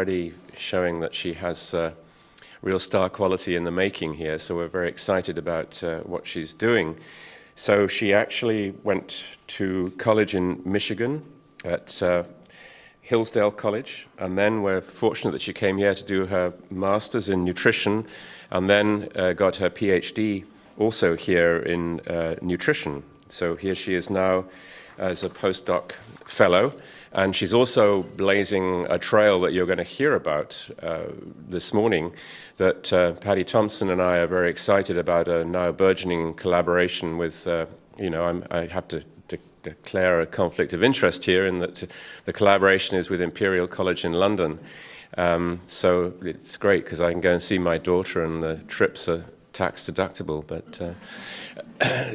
already showing that she has real star quality in the making here, so we're very excited about what she's doing. So she actually went to college in Michigan at Hillsdale College, and then we're fortunate that she came here to do her master's in nutrition, and then got her PhD also here in nutrition. So here she is now as a postdoc fellow, and she's also blazing a trail that you're going to hear about this morning, that Patty Thompson and I are very excited about a now burgeoning collaboration with, I have to declare a conflict of interest here in that the collaboration is with Imperial College in London. So it's great because I can go and see my daughter and the trips are tax deductible. But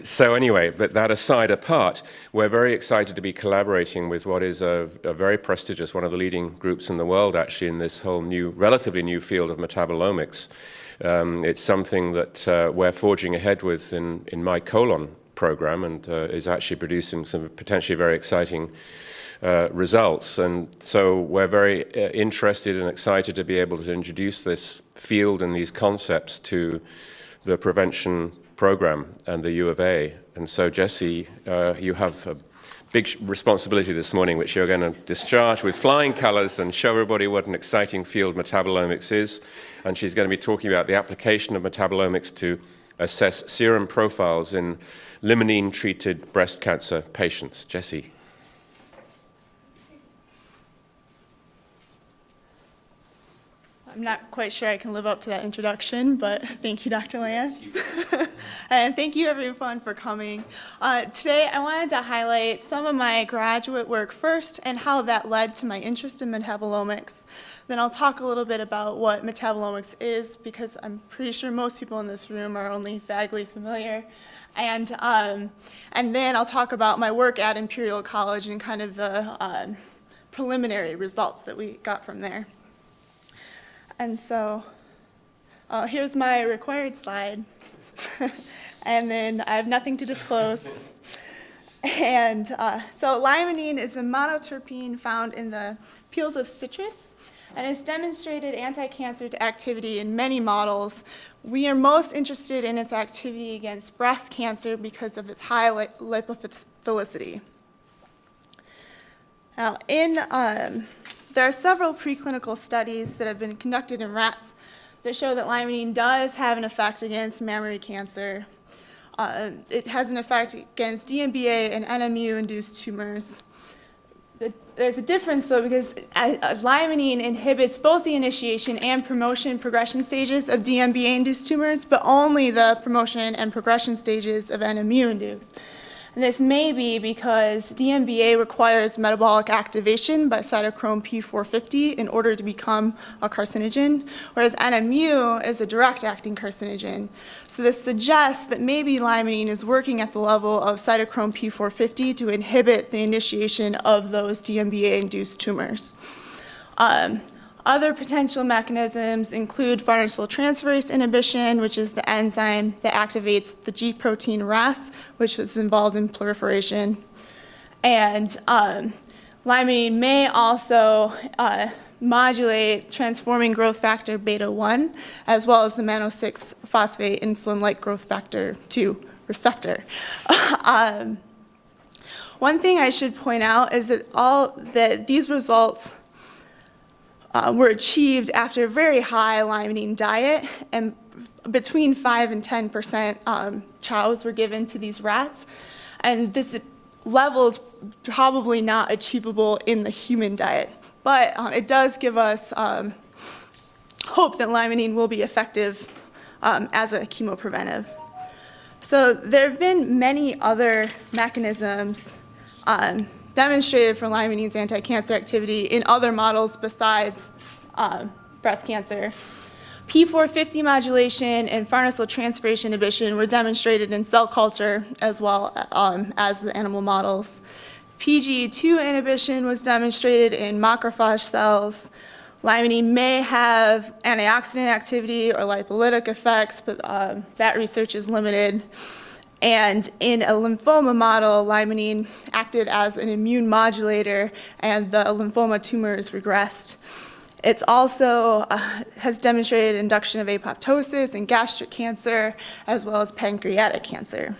so anyway, but that aside apart, we're very excited to be collaborating with what is a very prestigious, one of the leading groups in the world actually in this whole new, relatively new field of metabolomics. It's something that we're forging ahead with in my colon program, and is actually producing some potentially very exciting results. And so we're very interested and excited to be able to introduce this field and these concepts to the prevention program and the U of A. And so Jessie, you have a big responsibility this morning, which you're going to discharge with flying colors and show everybody what an exciting field metabolomics is. And she's going to be talking about the application of metabolomics to assess serum profiles in limonene-treated breast cancer patients. Jessie. I'm not quite sure I can live up to that introduction, but thank you, Dr. Lance. And thank you, everyone, for coming. Today, I wanted to highlight some of my graduate work first and how that led to my interest in metabolomics. Then I'll talk a little bit about what metabolomics is, because I'm pretty sure most people in this room are only vaguely familiar. And then I'll talk about my work at Imperial College and kind of the preliminary results that we got from there. And so here's my required slide. And then I have nothing to disclose. And so limonene is a monoterpene found in the peels of citrus, and it's demonstrated anti-cancer activity in many models. We are most interested in its activity against breast cancer because of its high lipophilicity. Now, there are several preclinical studies that have been conducted in rats that show that limonene does have an effect against mammary cancer. It has an effect against DMBA and NMU-induced tumors. There's a difference, though, because limonene inhibits both the initiation and promotion progression stages of DMBA-induced tumors, but only the promotion and progression stages of NMU-induced. And this may be because DMBA requires metabolic activation by cytochrome P450 in order to become a carcinogen, whereas NMU is a direct-acting carcinogen. So this suggests that maybe limonene is working at the level of cytochrome P450 to inhibit the initiation of those DMBA-induced tumors. Other potential mechanisms include farnesyltransferase inhibition, which is the enzyme that activates the G protein RAS, which is involved in proliferation. And limonene may also modulate transforming growth factor beta 1, as well as the mannose-6 phosphate insulin-like growth factor 2 receptor. One thing I should point out is that these results were achieved after a very high limonene diet, and between 5 and 10% chows were given to these rats, and this level is probably not achievable in the human diet, but it does give us hope that limonene will be effective as a chemopreventive. So there have been many other mechanisms demonstrated for limonene's anti-cancer activity in other models besides breast cancer. P450 modulation and farnesyltransferase inhibition were demonstrated in cell culture as well as the animal models. PGE2 inhibition was demonstrated in macrophage cells. Limonene may have antioxidant activity or lipolytic effects, but that research is limited. And in a lymphoma model, limonene acted as an immune modulator, and the lymphoma tumors regressed. It's also has demonstrated induction of apoptosis in gastric cancer as well as pancreatic cancer.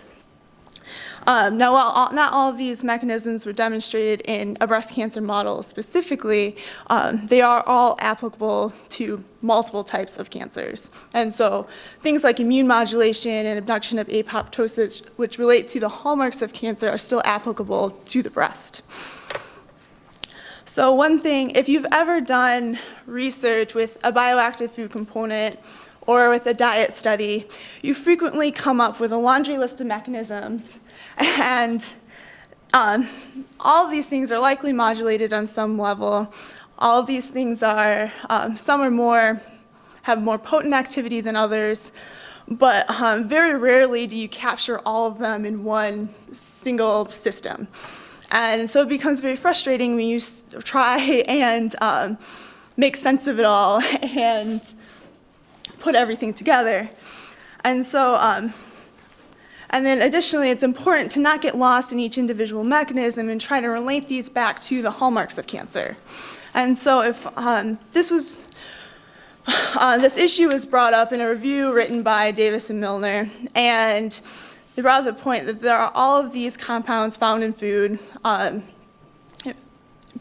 Now, while not all of these mechanisms were demonstrated in a breast cancer model specifically, they are all applicable to multiple types of cancers. And so things like immune modulation and induction of apoptosis, which relate to the hallmarks of cancer, are still applicable to the breast. So one thing, if you've ever done research with a bioactive food component or with a diet study, you frequently come up with a laundry list of mechanisms, and all of these things are likely modulated on some level. All of these things are, some are have more potent activity than others, but very rarely do you capture all of them in one single system. And so it becomes very frustrating when you try and make sense of it all and put everything together. And so, and then additionally, it's important to not get lost in each individual mechanism and try to relate these back to the hallmarks of cancer. And so if this issue was brought up in a review written by Davis and Milner, and they brought up the point that there are all of these compounds found in food,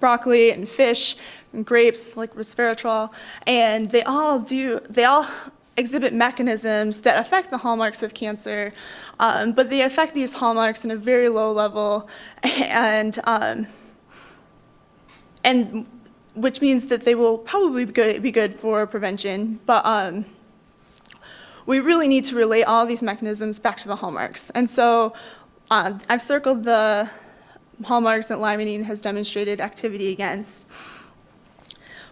broccoli and fish and grapes like resveratrol, and they all exhibit mechanisms that affect the hallmarks of cancer, but they affect these hallmarks in a very low level, and which means that they will probably be good for prevention, but we really need to relate all these mechanisms back to the hallmarks. And so I've circled the hallmarks that limonene has demonstrated activity against.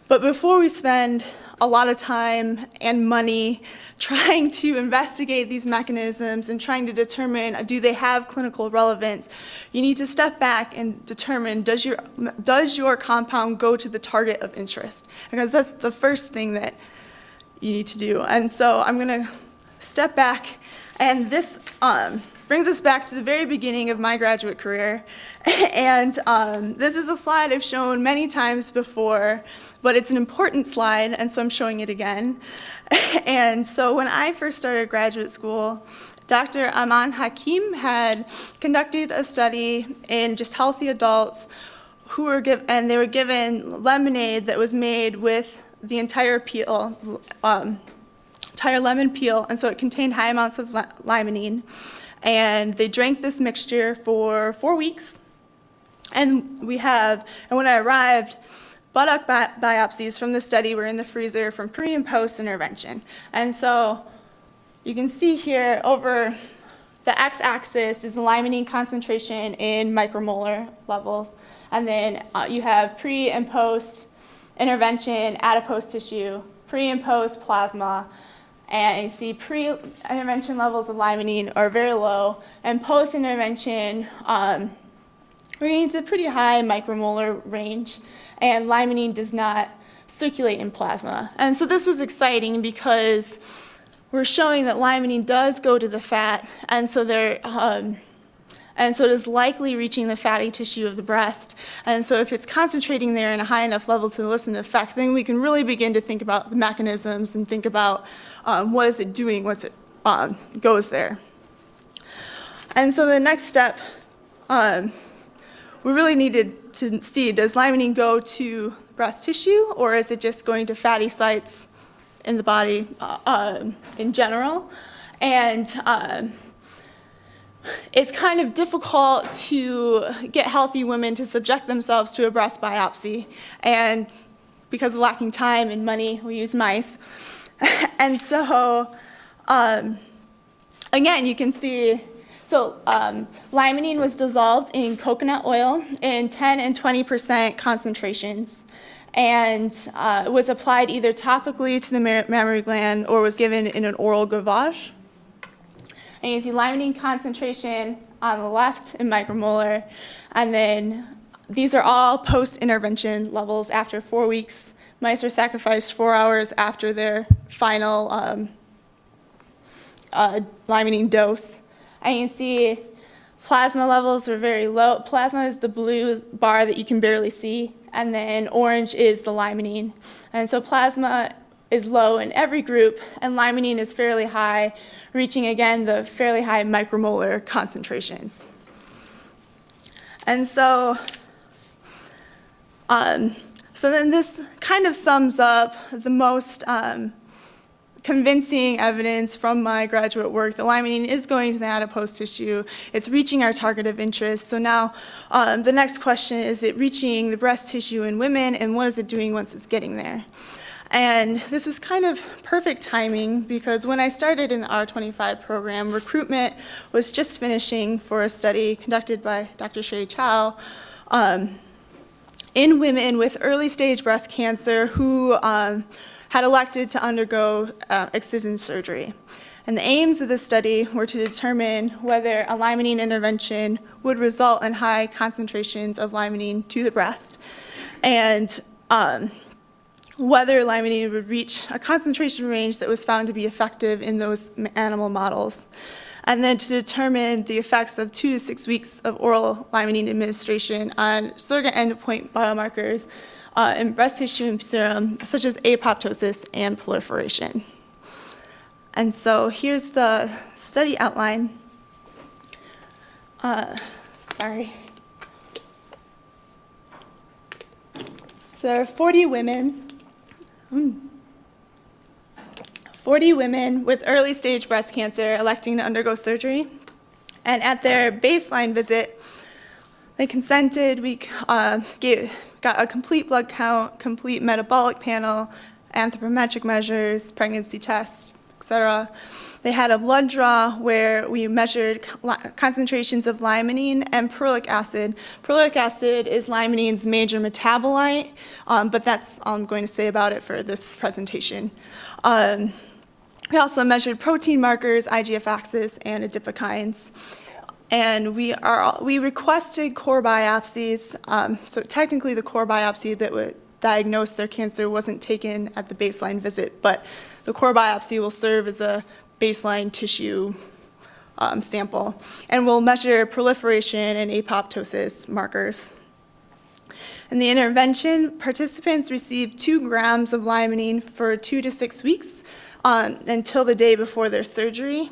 But before we spend a lot of time and money trying to investigate these mechanisms and trying to determine, do they have clinical relevance, you need to step back and determine, does your compound go to the target of interest? Because that's the first thing that you need to do. And so I'm going to step back, and this brings us back to the very beginning of my graduate career. And this is a slide I've shown many times before, but it's an important slide, and so I'm showing it again. And so when I first started graduate school, Dr. Aman Hakim had conducted a study in just healthy adults who were and they were given lemonade that was made with the entire peel, entire lemon peel, and so it contained high amounts of limonene. And they drank this mixture for 4 weeks. And when I arrived, buttock biopsies from the study were in the freezer from pre and post intervention. And so you can see here over the x-axis is the limonene concentration in micromolar levels. And then you have pre and post intervention adipose tissue, pre and post plasma. And you see pre-intervention levels of limonene are very low, and post-intervention we're getting to a pretty high micromolar range, and limonene does not circulate in plasma. And so this was exciting because we're showing that limonene does go to the fat, and so it is likely reaching the fatty tissue of the breast. And so if it's concentrating there in a high enough level to elicit an effect, then we can really begin to think about the mechanisms and think about what is it doing once it goes there. And so the next step, we really needed to see, does limonene go to breast tissue, or is it just going to fatty sites in the body in general? And it's kind of difficult to get healthy women to subject themselves to a breast biopsy, and because of lacking time and money, we use mice. And so, again, you can see, so limonene was dissolved in coconut oil in 10 and 20% concentrations, and was applied either topically to the mammary gland or was given in an oral gavage. And you see limonene concentration on the left in micromolar, and then these are all post-intervention levels after 4 weeks. Mice were sacrificed 4 hours after their final limonene dose. And you can see plasma levels are very low. Plasma is the blue bar that you can barely see, and then orange is the limonene. And so plasma is low in every group, and limonene is fairly high, reaching again the fairly high micromolar concentrations. And so then this kind of sums up the most convincing evidence from my graduate work. The limonene is going to the adipose tissue. It's reaching our target of interest. So now the next question is it reaching the breast tissue in women, and what is it doing once it's getting there? And this was kind of perfect timing because when I started in the R25 program, recruitment was just finishing for a study conducted by Dr. Sherry Chow in women with early stage breast cancer who had elected to undergo excision surgery. And the aims of this study were to determine whether a limonene intervention would result in high concentrations of limonene to the breast, and whether limonene would reach a concentration range that was found to be effective in those animal models, and then to determine the effects of 2 to 6 weeks of oral limonene administration on surrogate endpoint biomarkers in breast tissue and serum, such as apoptosis and proliferation. And so here's the study outline. So there are 40 women with early stage breast cancer electing to undergo surgery. And at their baseline visit, they consented. We got a complete blood count, complete metabolic panel, anthropometric measures, pregnancy tests, etc. They had a blood draw where we measured concentrations of limonene and perulic acid. Perulic acid is limonene's major metabolite, but that's all I'm going to say about it for this presentation. We also measured protein markers, IGF-axis, and adipokines. And we requested core biopsies. So technically the core biopsy that would diagnose their cancer wasn't taken at the baseline visit, but the core biopsy will serve as a baseline tissue sample. And we'll measure proliferation and apoptosis markers. In the intervention, participants received 2 grams of limonene for 2 to 6 weeks until the day before their surgery.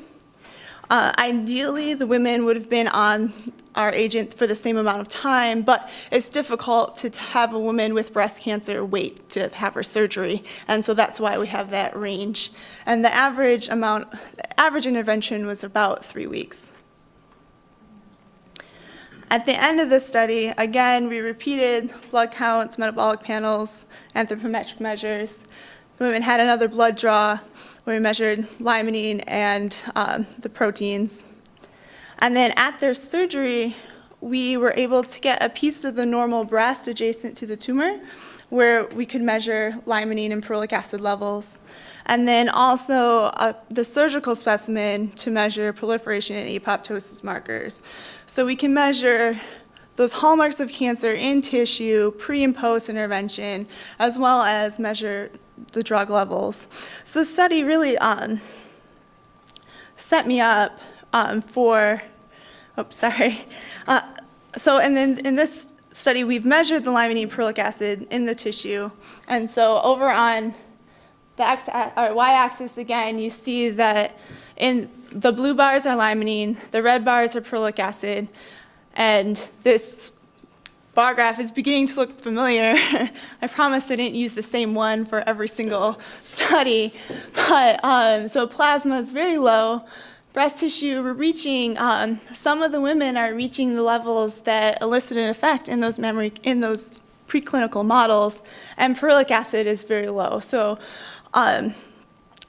Ideally, the women would have been on our agent for the same amount of time, but it's difficult to have a woman with breast cancer wait to have her surgery, and so that's why we have that range. And the average intervention was about 3 weeks. At the end of the study, again, we repeated blood counts, metabolic panels, anthropometric measures. The women had another blood draw where we measured limonene and the proteins. And then at their surgery, we were able to get a piece of the normal breast adjacent to the tumor where we could measure limonene and perulic acid levels. And then also the surgical specimen to measure proliferation and apoptosis markers. So we can measure those hallmarks of cancer in tissue, pre and post intervention, as well as measure the drug levels. So the study really set me up so and then in this study, we've measured the limonene perulic acid in the tissue. And so over on the y-axis again, you see that in the blue bars are limonene, the red bars are perulic acid, and this bar graph is beginning to look familiar. I promise I didn't use the same one for every single study, but so plasma is very low. Breast tissue, we're reaching, some of the women are reaching the levels that elicit an effect in those preclinical models, and perulic acid is very low. So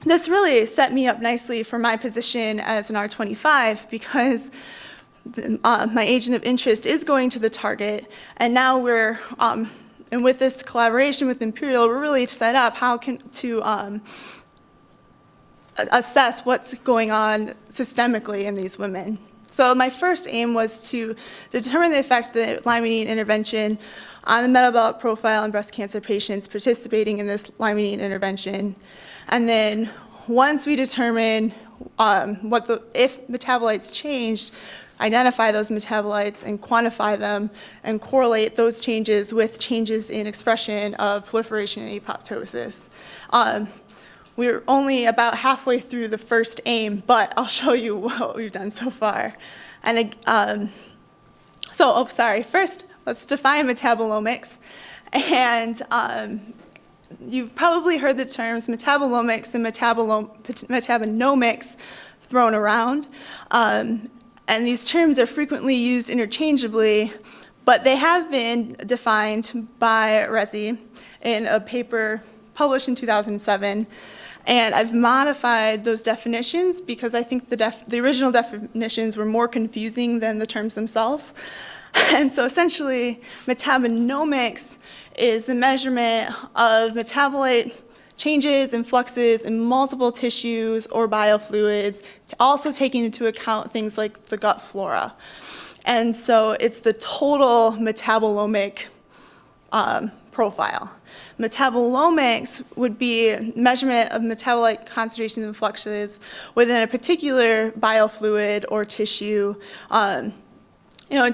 this really set me up nicely for my position as an R25 because my agent of interest is going to the target, and now we're, and with this collaboration with Imperial, we're really set up to assess what's going on systemically in these women. So my first aim was to determine the effect of the limonene intervention on the metabolic profile in breast cancer patients participating in this limonene intervention. And then once we determine if metabolites changed, identify those metabolites and quantify them and correlate those changes with changes in expression of proliferation and apoptosis. We're only about halfway through the first aim, but I'll show you what we've done so far. And first let's define metabolomics. And you've probably heard the terms metabolomics and metabonomics thrown around. And these terms are frequently used interchangeably, but they have been defined by Resi in a paper published in 2007. And I've modified those definitions because I think the original definitions were more confusing than the terms themselves. And so essentially, metabonomics is the measurement of metabolite changes and fluxes in multiple tissues or biofluids, also taking into account things like the gut flora. And so it's the total metabolomic profile. Metabolomics would be measurement of metabolite concentrations and fluxes within a particular biofluid or tissue, and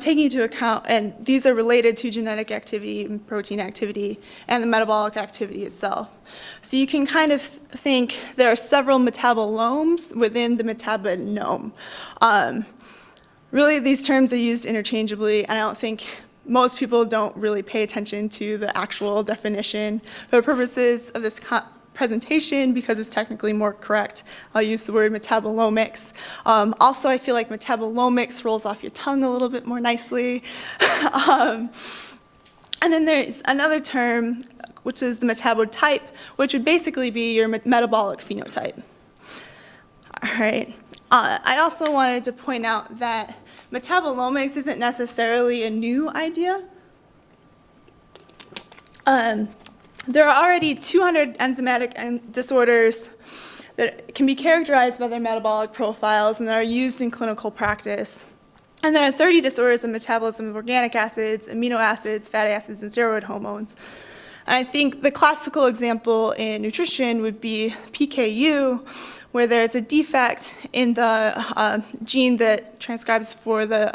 taking into account, and these are related to genetic activity and protein activity and the metabolic activity itself. So you can kind of think there are several metabolomes within the metabolome. Really, these terms are used interchangeably, and I don't think most people don't really pay attention to the actual definition. For the purposes of this presentation, because it's technically more correct, I'll use the word metabolomics. Also, I feel like metabolomics rolls off your tongue a little bit more nicely. And then there's another term, which is the metabotype, which would basically be your metabolic phenotype. All right. I also wanted to point out that metabolomics isn't necessarily a new idea. There are already 200 enzymatic disorders that can be characterized by their metabolic profiles and that are used in clinical practice. And there are 30 disorders of metabolism of organic acids, amino acids, fatty acids, and steroid hormones. And I think the classical example in nutrition would be PKU, where there's a defect in the gene that transcribes for the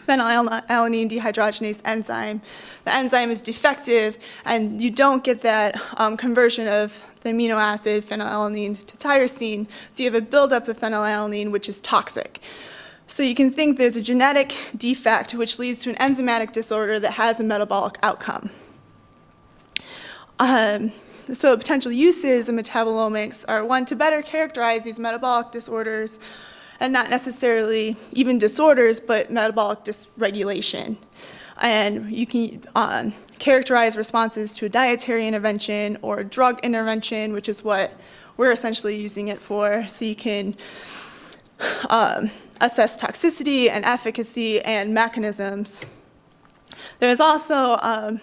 phenylalanine dehydrogenase enzyme. The enzyme is defective, and you don't get that conversion of the amino acid phenylalanine to tyrosine, so you have a buildup of phenylalanine, which is toxic. So you can think there's a genetic defect which leads to an enzymatic disorder that has a metabolic outcome. So potential uses of metabolomics are, one, to better characterize these metabolic disorders, and not necessarily even disorders, but metabolic dysregulation. And you can characterize responses to a dietary intervention or a drug intervention, which is what we're essentially using it for. So you can assess toxicity and efficacy and mechanisms. There's also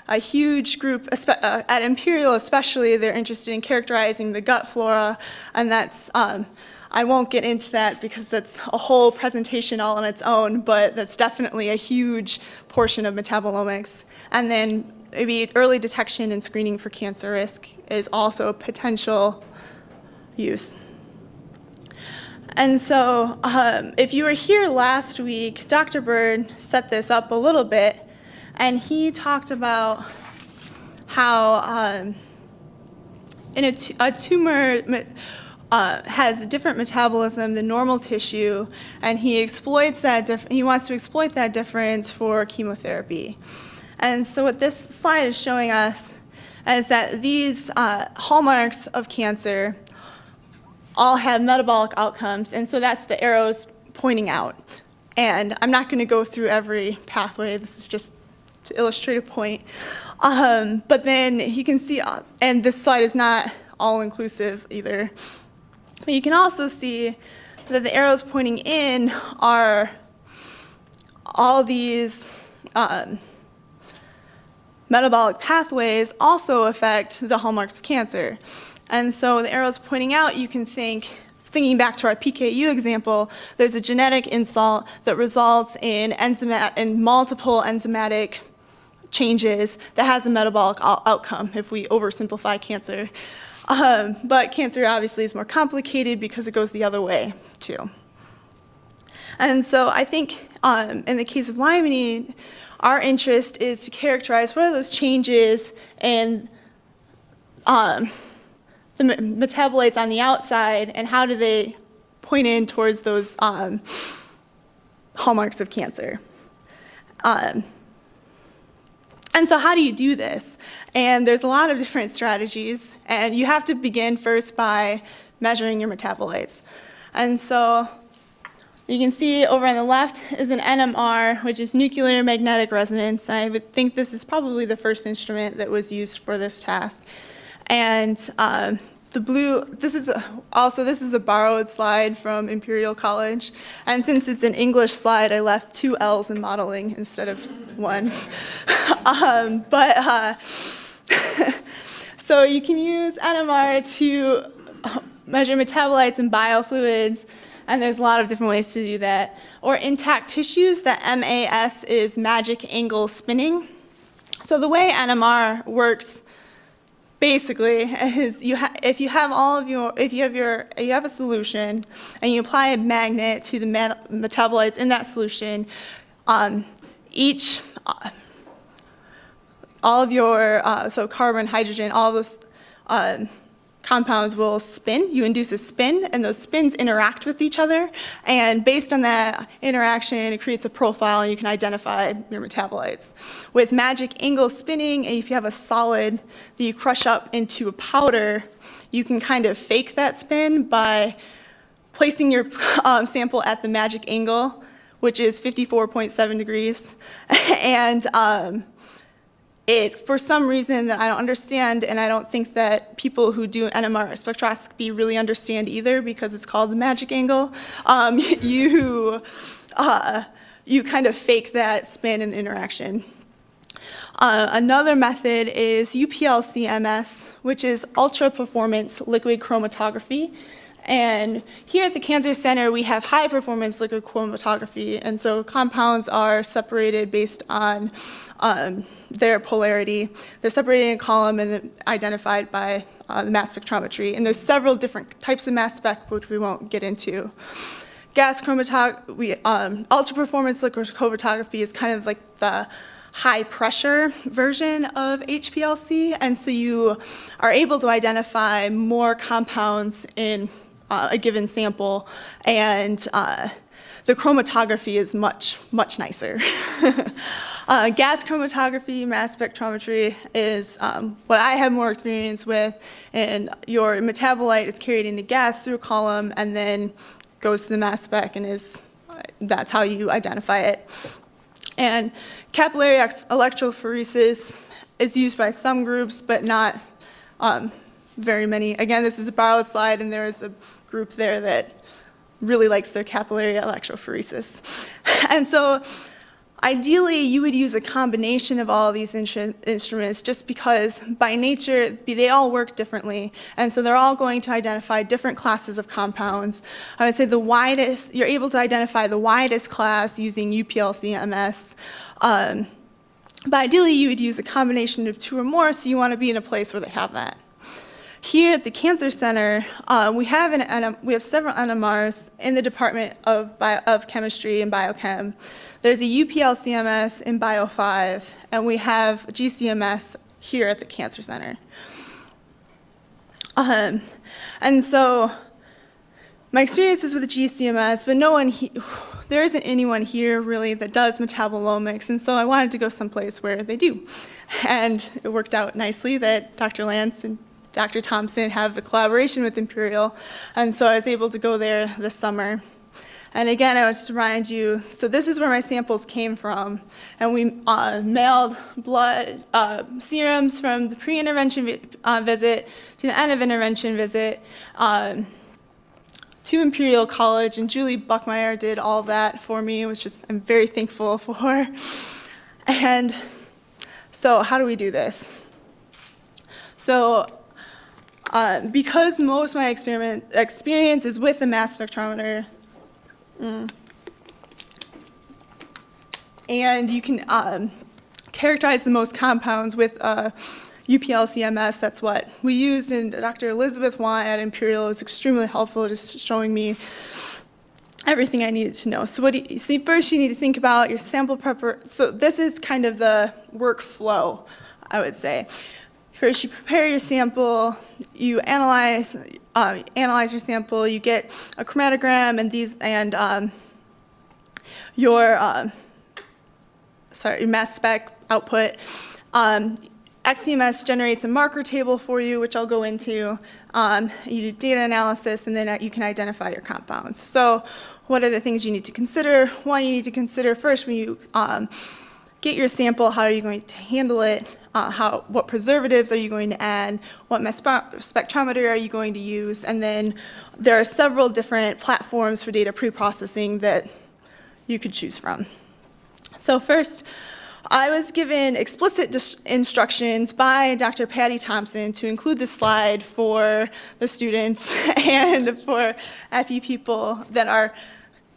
a huge group, at Imperial especially, they're interested in characterizing the gut flora, and that's, I won't get into that because that's a whole presentation all on its own, but that's definitely a huge portion of metabolomics. And then maybe early detection and screening for cancer risk is also a potential use. And so if you were here last week, Dr. Bird set this up a little bit, and he talked about how in a tumor has a different metabolism than normal tissue, and he exploits that. He wants to exploit that difference for chemotherapy. And so what this slide is showing us is that these hallmarks of cancer all have metabolic outcomes, and so that's the arrows pointing out. And I'm not going to go through every pathway. This is just to illustrate a point. But then you can see, and this slide is not all-inclusive either, but you can also see that the arrows pointing in are all these metabolic pathways also affect the hallmarks of cancer. And so the arrows pointing out, you can thinking back to our PKU example, there's a genetic insult that results in multiple enzymatic changes that has a metabolic outcome if we oversimplify cancer. But cancer obviously is more complicated because it goes the other way too. And so I think in the case of limonene, our interest is to characterize what are those changes in the metabolites on the outside, and how do they point in towards those hallmarks of cancer. And so how do you do this? And there's a lot of different strategies, and you have to begin first by measuring your metabolites. And so you can see over on the left is an NMR, which is nuclear magnetic resonance. And I would think this is probably the first instrument that was used for this task. And the blue, this is a borrowed slide from Imperial College. And since it's an English slide, I left 2 L's in modeling instead of 1. So you can use NMR to measure metabolites in biofluids, and there's a lot of different ways to do that. Or intact tissues, that MAS is magic angle spinning. So the way NMR works basically is if you have a solution and you apply a magnet to the metabolites in that solution, all of your so carbon, hydrogen, all of those compounds will spin. You induce a spin, and those spins interact with each other. And based on that interaction, it creates a profile, and you can identify your metabolites. With magic angle spinning, if you have a solid that you crush up into a powder, you can kind of fake that spin by placing your sample at the magic angle, which is 54.7 degrees. And for some reason that I don't understand, and I don't think that people who do NMR spectroscopy really understand either, because it's called the magic angle, you kind of fake that spin and interaction. Another method is UPLC-MS, which is ultra performance liquid chromatography. And here at the Cancer Center, we have high performance liquid chromatography, and so compounds are separated based on their polarity. They're separated in a column and then identified by the mass spectrometry. And there's several different types of mass spec, which we won't get into. Gas chromatography, ultra performance liquid chromatography is kind of like the high pressure version of HPLC, and so you are able to identify more compounds in a given sample, and the chromatography is much, much nicer. Gas chromatography, mass spectrometry is what I have more experience with, and your metabolite is carried into gas through a column and then goes to the mass spec, and that's how you identify it. And capillary electrophoresis is used by some groups, but not very many. Again, this is a borrowed slide, and there is a group there that really likes their capillary electrophoresis. And so ideally, you would use a combination of all of these instruments, just because by nature, they all work differently. And so they're all going to identify different classes of compounds. I would say you're able to identify the widest class using UPLC-MS. But ideally, you would use a combination of 2 or more, so you want to be in a place where they have that. Here at the Cancer Center, we have several NMRs in the Department of Chemistry and Biochem. There's a UPLC-MS in Bio 5, and we have GCMS here at the Cancer Center. And so my experience is with the GCMS, but there isn't anyone here really that does metabolomics, and so I wanted to go someplace where they do. And it worked out nicely that Dr. Lance and Dr. Thompson have a collaboration with Imperial, and so I was able to go there this summer. And again, I want to remind you, so this is where my samples came from, and we mailed blood serums from the pre-intervention visit to the end of intervention visit to Imperial College, and Julie Buckmeyer did all that for me, which I'm very thankful for. And so how do we do this? So because most of my experience is with a mass spectrometer, and you can characterize the most compounds with UPLC-MS, that's what we used, and Dr. Elizabeth Wan at Imperial is extremely helpful, just showing me everything I needed to know. So first you need to think about your sample prep. So this is kind of the workflow, I would say. First, you prepare your sample, you analyze your sample, you get a chromatogram and your mass spec output. XCMS generates a marker table for you, which I'll go into. You do data analysis, and then you can identify your compounds. So what are the things you need to consider? One, you need to consider first when you get your sample, how are you going to handle it? What preservatives are you going to add? What mass spectrometer are you going to use? And then there are several different platforms for data pre-processing that you could choose from. So first, I was given explicit instructions by Dr. Patty Thompson to include this slide for the students and for FE people that are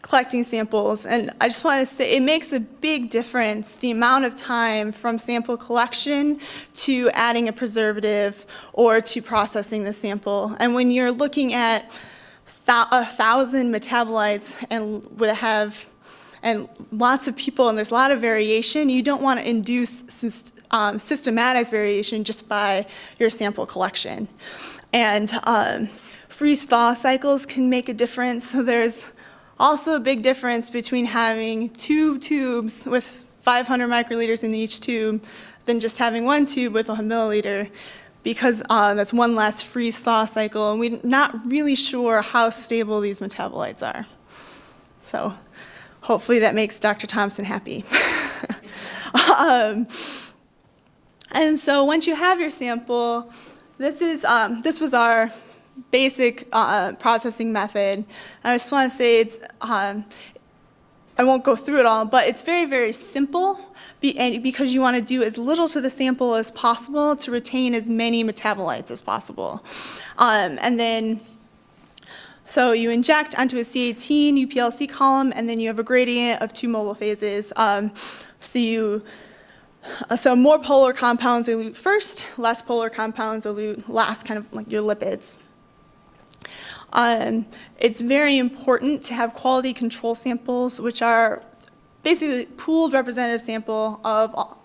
collecting samples. And I just want to say it makes a big difference, the amount of time from sample collection to adding a preservative or to processing the sample. And when you're looking at 1,000 metabolites and lots of people, and there's a lot of variation, you don't want to induce systematic variation just by your sample collection. And freeze-thaw cycles can make a difference. So there's also a big difference between having 2 tubes with 500 microliters in each tube than just having 1 tube with 1 milliliter, because that's one less freeze-thaw cycle, and we're not really sure how stable these metabolites are. So hopefully that makes Dr. Thompson happy. And so once you have your sample, this was our basic processing method. And I just want to say I won't go through it all, but it's very, very simple because you want to do as little to the sample as possible to retain as many metabolites as possible. And then so you inject onto a C18 UPLC column, and then you have a gradient of 2 mobile phases. So more polar compounds elute first, less polar compounds elute last, kind of like your lipids. It's very important to have quality control samples, which are basically pooled representative sample of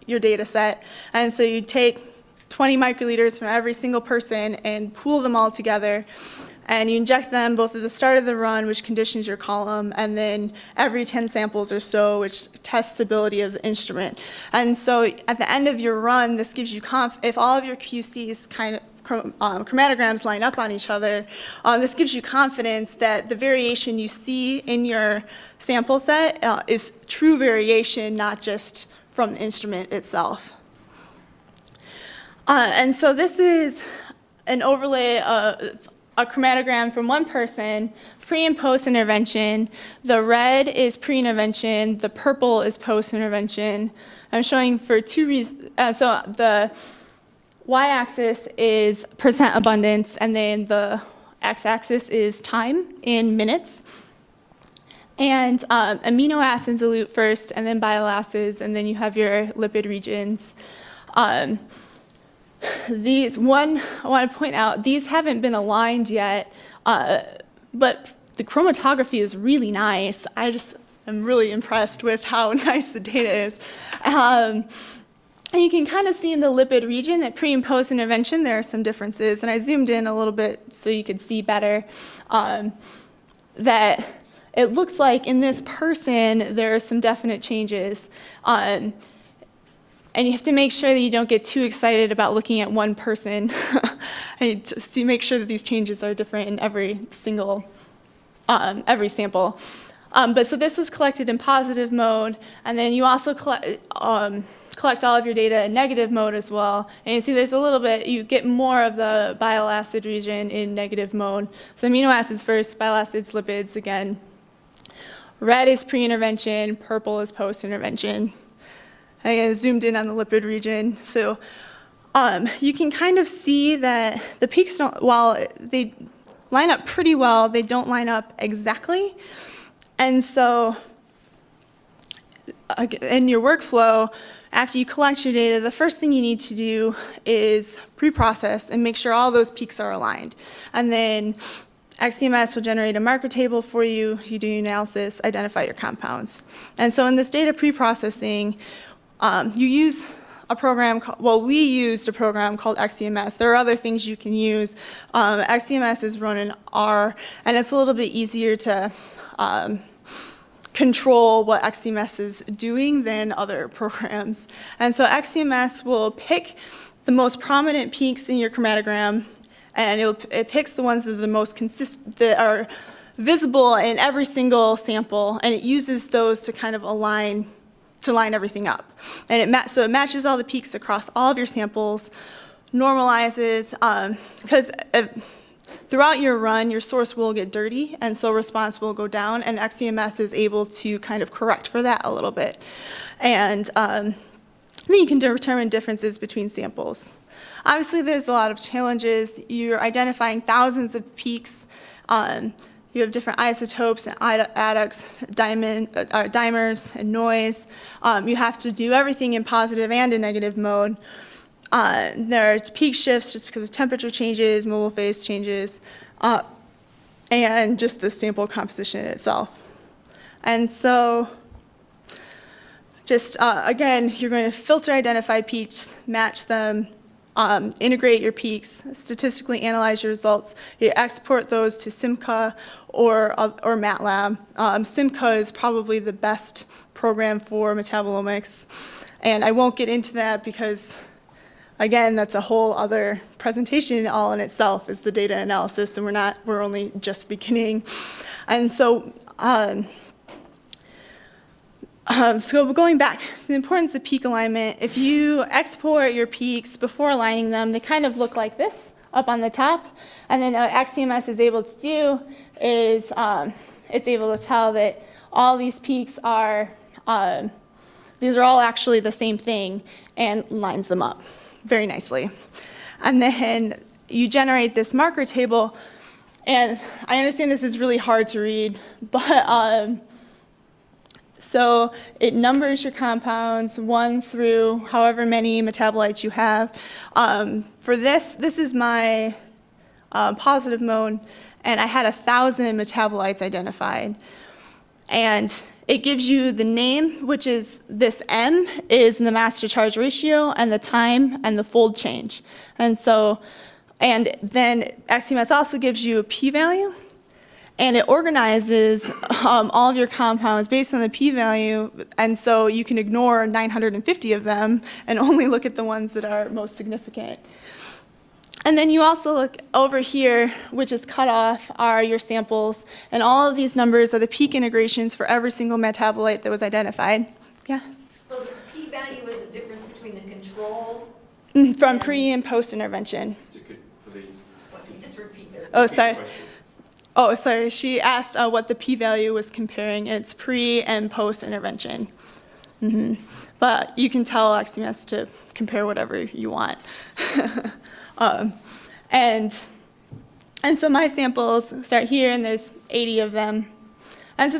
your data set. And so you take 20 microliters from every single person and pool them all together. And you inject them both at the start of the run, which conditions your column, and then every 10 samples or so, which tests stability of the instrument. And so at the end of your run, this gives you if all of your QCs kind of chromatograms line up on each other, this gives you confidence that the variation you see in your sample set is true variation, not just from the instrument itself. And so this is an overlay of a chromatogram from one person, pre and post intervention. The red is pre-intervention, the purple is post-intervention. I'm showing for 2 reasons. So the y-axis is percent abundance, and then the x-axis is time in minutes. And amino acids elute first, and then bile acids, and then you have your lipid regions. I want to point out, these haven't been aligned yet, but the chromatography is really nice. I just am really impressed with how nice the data is. And you can kind of see in the lipid region that pre and post intervention, there are some differences. And I zoomed in a little bit so you could see better that it looks like in this person, there are some definite changes. And you have to make sure that you don't get too excited about looking at one person. And to make sure that these changes are different in every single, every sample. But so this was collected in positive mode, and then you also collect all of your data in negative mode as well. And you see there's a little bit, you get more of the bile acid region in negative mode. So amino acids first, bile acids, lipids again. Red is pre-intervention, purple is post-intervention. I zoomed in on the lipid region. So you can kind of see that the peaks, while they line up pretty well, they don't line up exactly. And so in your workflow, after you collect your data, the first thing you need to do is pre-process and make sure all those peaks are aligned. And then XCMS will generate a marker table for you. You do your analysis, identify your compounds. And so in this data pre-processing, you use a program, we used a program called XCMS. There are other things you can use. XCMS is run in R, and it's a little bit easier to control what XCMS is doing than other programs. And so XCMS will pick the most prominent peaks in your chromatogram, and it picks the ones that are the most consistent, that are visible in every single sample, and it uses those to kind of line everything up. And so it matches all the peaks across all of your samples, normalizes, because throughout your run, your source will get dirty, and so response will go down, and XCMS is able to kind of correct for that a little bit. And then you can determine differences between samples. Obviously, there's a lot of challenges. You're identifying thousands of peaks. You have different isotopes and adducts, dimers, and noise. You have to do everything in positive and in negative mode. There are peak shifts just because of temperature changes, mobile phase changes, and just the sample composition itself. And so, just again, you're going to filter, identify peaks, match them, integrate your peaks, statistically analyze your results. You export those to SIMCA or MATLAB. SIMCA is probably the best program for metabolomics, and I won't get into that because, again, that's a whole other presentation all in itself, is the data analysis, and we're only just beginning. And so, so going back to the importance of peak alignment, if you export your peaks before aligning them, they kind of look like this up on the top. And then what XCMS is able to do is it's able to tell that all these peaks are, these are all actually the same thing, and lines them up very nicely. And then you generate this marker table, and I understand this is really hard to read, but so it numbers your compounds 1 through however many metabolites you have. For this is my positive mode, and I had 1,000 metabolites identified. And it gives you the name, which is this M is the mass to charge ratio, and the time and the fold change. And so, and then XCMS also gives you a p-value, and it organizes all of your compounds based on the p-value, and so you can ignore 950 of them and only look at the ones that are most significant. And then you also look over here, which is cut off, are your samples, and all of these numbers are the peak integrations for every single metabolite that was identified. Yeah? So the p-value is a difference between the control from pre and post intervention. Just repeat that. Oh, sorry. Oh, sorry. She asked what the p-value was comparing. It's pre and post intervention. But you can tell XCMS to compare whatever you want. And so my samples start here, and there's 80 of them. And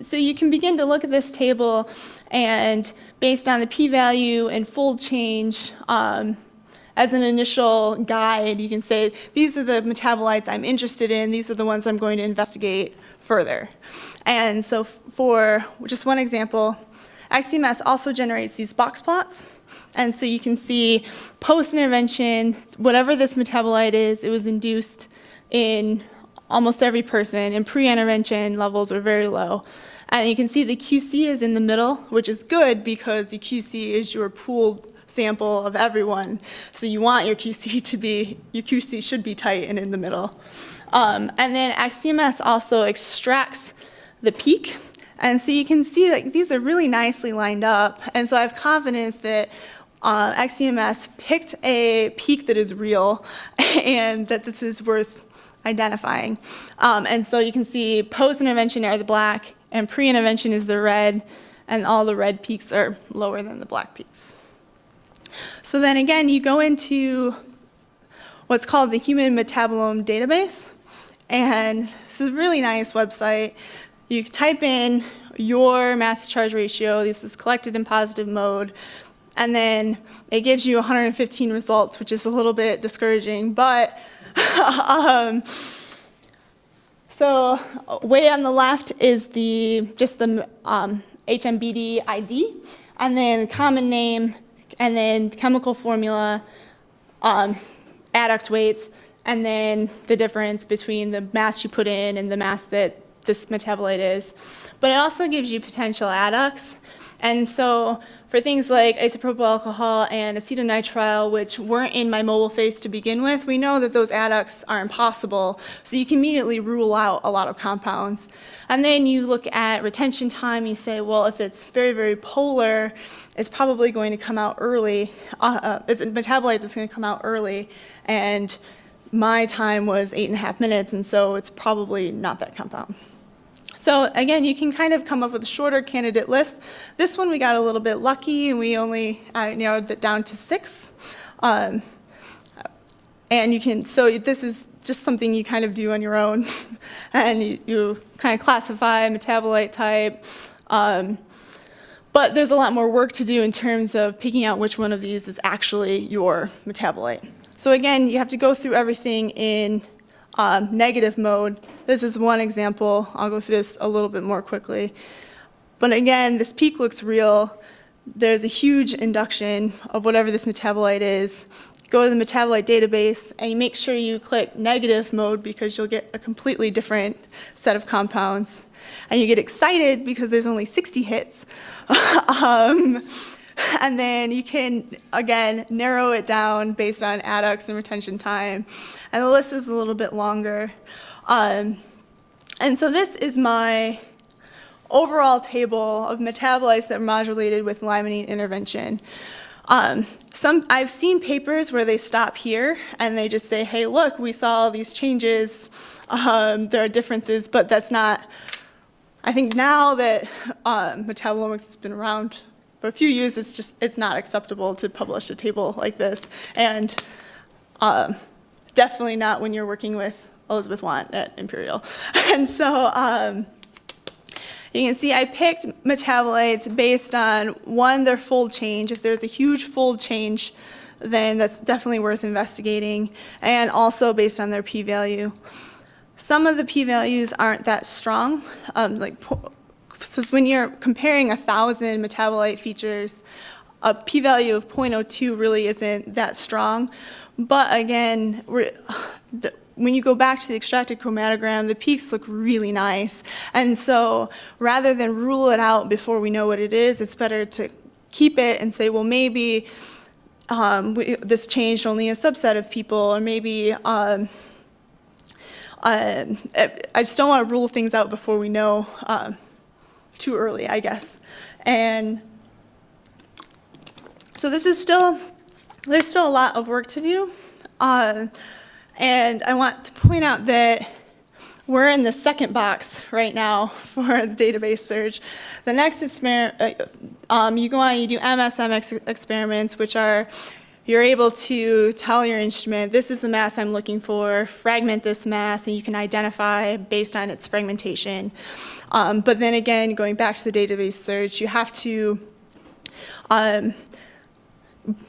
so you can begin to look at this table, and based on the p-value and fold change, as an initial guide, you can say, these are the metabolites I'm interested in, these are the ones I'm going to investigate further. And so for just one example, XCMS also generates these box plots. And so you can see post-intervention, whatever this metabolite is, it was induced in almost every person, and pre-intervention levels were very low. And you can see the QC is in the middle, which is good because the QC is your pooled sample of everyone. So you want your QC should be tight and in the middle. And then XCMS also extracts the peak. And so you can see that these are really nicely lined up. And so I have confidence that XCMS picked a peak that is real and that this is worth identifying. And so you can see post-intervention are the black, and pre-intervention is the red, and all the red peaks are lower than the black peaks. So then again, you go into what's called the Human Metabolome Database, and this is a really nice website. You type in your mass to charge ratio. This was collected in positive mode, and then it gives you 115 results, which is a little bit discouraging, but So way on the left is just the HMBD ID, and then common name, and then chemical formula, adduct weights, and then the difference between the mass you put in and the mass that this metabolite is. But it also gives you potential adducts. And so for things like isopropyl alcohol and acetonitrile, which weren't in my mobile phase to begin with, we know that those adducts are impossible. So you can immediately rule out a lot of compounds. And then you look at retention time, you say, well, if it's very, very polar, it's probably going to come out early. It's a metabolite that's going to come out early. And my time was 8.5 minutes, and so it's probably not that compound. So again, you can kind of come up with a shorter candidate list. This one we got a little bit lucky, and we only narrowed it down to 6. And you can, so this is just something you kind of do on your own, and you kind of classify metabolite type. But there's a lot more work to do in terms of picking out which one of these is actually your metabolite. So again, you have to go through everything in negative mode. This is one example. I'll go through this a little bit more quickly. But again, this peak looks real. There's a huge induction of whatever this metabolite is. Go to the metabolite database, and you make sure you click negative mode because you'll get a completely different set of compounds. And you get excited because there's only 60 hits. And then you can, again, narrow it down based on adducts and retention time. And the list is a little bit longer. And so this is my overall table of metabolites that are modulated with limonene intervention. I've seen papers where they stop here and they just say, hey, look, we saw all these changes. There are differences, but that's not, I think now that metabolomics has been around for a few years, it's not acceptable to publish a table like this, and definitely not when you're working with Elizabeth Want at Imperial. And so you can see I picked metabolites based on, one, their fold change. If there's a huge fold change, then that's definitely worth investigating, and also based on their p-value. Some of the p-values aren't that strong, so when you're comparing 1,000 metabolite features, a p-value of 0.02 really isn't that strong. But again, when you go back to the extracted chromatogram, the peaks look really nice. And so rather than rule it out before we know what it is, it's better to keep it and say, well, maybe this changed only a subset of people, or maybe I just don't want to rule things out before we know too early, I guess. And so there's still a lot of work to do. And I want to point out that we're in the second box right now for the database search. The next experiment, you go on, you do MSMX experiments, which are, you're able to tell your instrument, this is the mass I'm looking for, fragment this mass, and you can identify based on its fragmentation. But then again, going back to the database search, you have to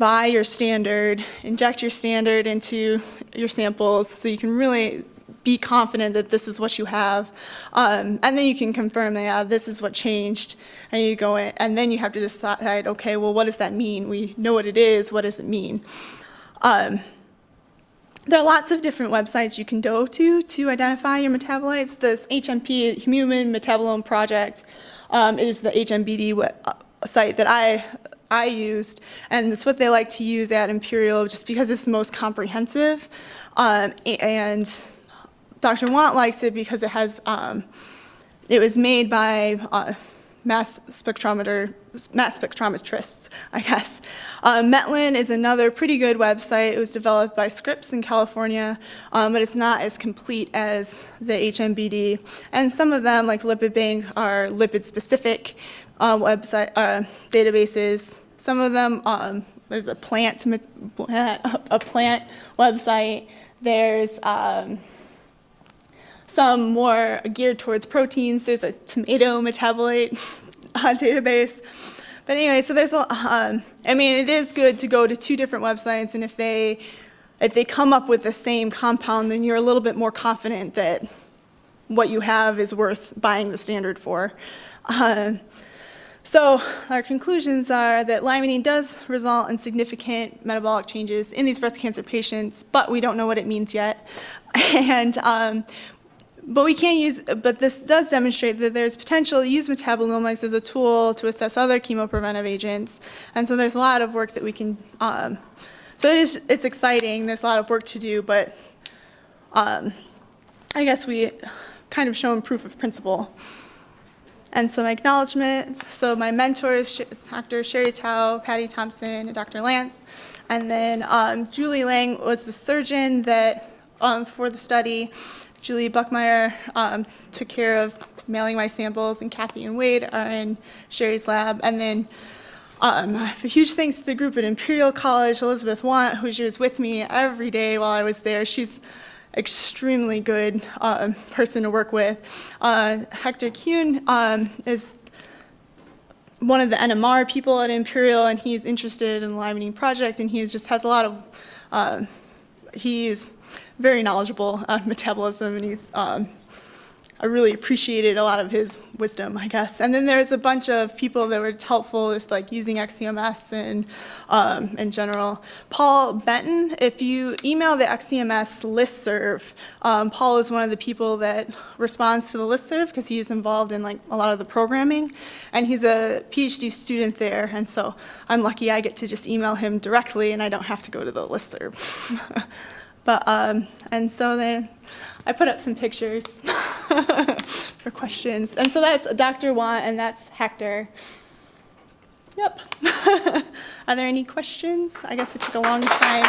buy your standard, inject your standard into your samples so you can really be confident that this is what you have. And then you can confirm that, yeah, this is what changed. And you go in, and then you have to decide, okay, well, what does that mean? We know what it is, what does it mean? There are lots of different websites you can go to identify your metabolites. This HMP, Human Metabolome Project, is the HMBD site that I used, and it's what they like to use at Imperial just because it's the most comprehensive. And Dr. Want likes it because it has, it was made by mass spectrometrists, I guess. Metlin is another pretty good website. It was developed by Scripps in California, but it's not as complete as the HMBD. And some of them, like Lipid Bank, are lipid-specific databases. Some of them, there's a plant website. There's some more geared towards proteins. There's a tomato metabolite database. But anyway, so there's I mean, it is good to go to 2 different websites, and if they come up with the same compound, then you're a little bit more confident that what you have is worth buying the standard for. So our conclusions are that limonene does result in significant metabolic changes in these breast cancer patients, but we don't know what it means yet. And but this does demonstrate that there's potential to use metabolomics as a tool to assess other chemopreventive agents. And so there's a lot of work that we can, so it's exciting, there's a lot of work to do, but I guess we kind of shown proof of principle. And some acknowledgements. So my mentors, Dr. Sherry Tao, Patty Thompson, and Dr. Lance. And then Julie Lang was the surgeon that for the study. Julie Buckmeyer took care of mailing my samples, and Kathy and Wade are in Sherry's lab. And then a huge thanks to the group at Imperial College, Elizabeth Want, who was with me every day while I was there. She's extremely good person to work with. Hector Kuhn is one of the NMR people at Imperial, and he's interested in the limonene project, and he just has a lot of, he's very knowledgeable on metabolism, and he's, I really appreciated a lot of his wisdom, I guess. And then there's a bunch of people that were helpful, just like using XCMS and in general. Paul Benton, if you email the XCMS listserv, Paul is one of the people that responds to the listserv because he's involved in like a lot of the programming, and he's a PhD student there, and so I'm lucky I get to just email him directly and I don't have to go to the listserv. But, and so then I put up some pictures for questions. And so that's Dr. Want, and that's Hector. Yep. Are there any questions? I guess it took a long time.